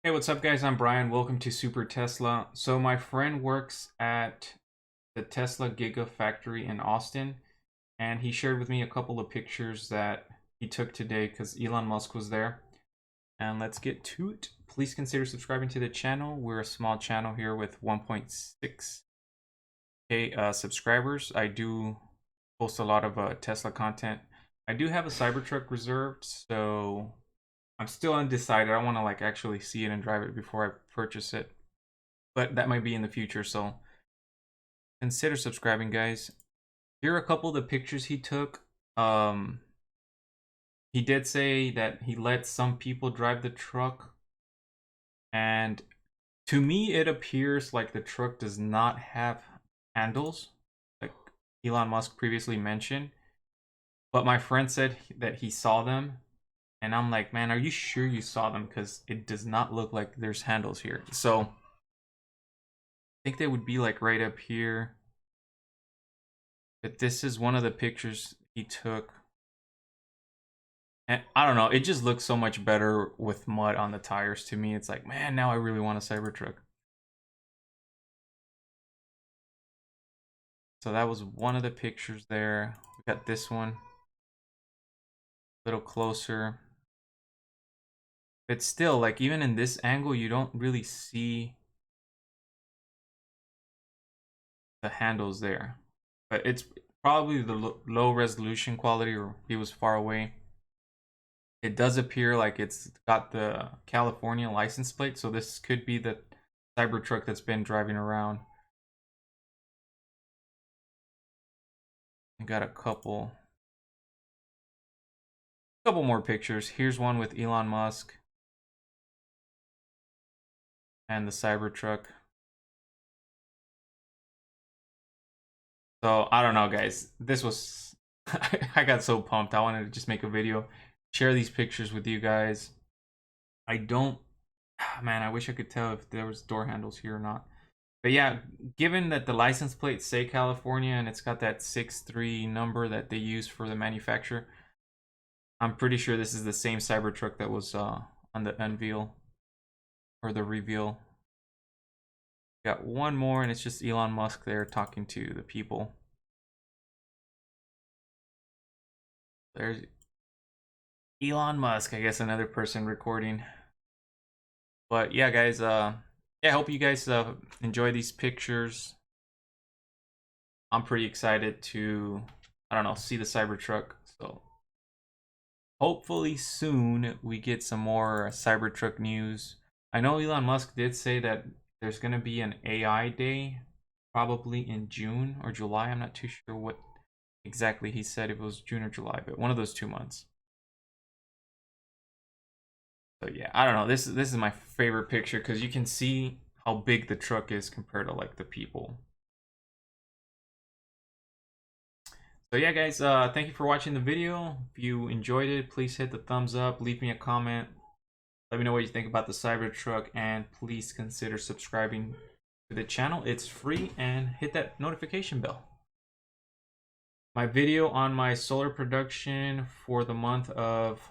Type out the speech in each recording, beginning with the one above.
Hey, what's up, guys? I'm Brian. Welcome to Super Tesla. So, my friend works at the Tesla Gigafactory in Austin, and he shared with me a couple of pictures that he took today because Elon Musk was there. And let's get to it. Please consider subscribing to the channel. We're a small channel here with 1.6K subscribers. I do post a lot of Tesla content. I do have a Cybertruck reserved, so I'm still undecided. I want to actually see it and drive it before I purchase it. But that might be in the future, so consider subscribing, guys. Here are a couple of the pictures he took. He did say that he let some people drive the truck, and to me it appears like the truck does not have handles, like Elon Musk previously mentioned. But my friend said that he saw them, and I'm like, man, are you sure you saw them? Because it does not look like there's handles here. So I think they would be like right up here. But this is one of the pictures he took. And I don't know, it just looks so much better with mud on the tires to me. It's like, man, now I really want a Cybertruck. So that was one of the pictures there. We got this one. A little closer. But still, like, even in this angle, you don't really see the handles there. But it's probably the low resolution quality, or he was far away. It does appear like it's got the California license plate, so this could be the Cybertruck that's been driving around. I got a couple more pictures. Here's one with Elon Musk and the Cybertruck. So I don't know, guys. This was I got so pumped. I wanted to just make a video, share these pictures with you guys. I don't, man, I wish I could tell if there was door handles here or not. But yeah, given that the license plates say California and it's got that 63 number that they use for the manufacturer, I'm pretty sure this is the same Cybertruck that was on the unveil or the reveal. Got one more, and it's just Elon Musk there talking to the people. There's Elon Musk, I guess another person recording. But yeah, guys, yeah, I hope you guys enjoy these pictures. I'm pretty excited to, I don't know, see the Cybertruck. So hopefully soon we get some more Cybertruck news. I know Elon Musk did say that there's going to be an AI day probably in June or July. I'm not too sure what exactly he said, if it was June or July, but one of those 2 months. So yeah, I don't know. This is my favorite picture because you can see how big the truck is compared to like the people. So yeah, guys, thank you for watching the video. If you enjoyed it, please hit the thumbs up, leave me a comment, let me know what you think about the Cybertruck, and please consider subscribing to the channel. It's free, and hit that notification bell. My video on my solar production for the month of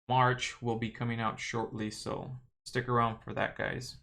March will be coming out shortly, so stick around for that, guys.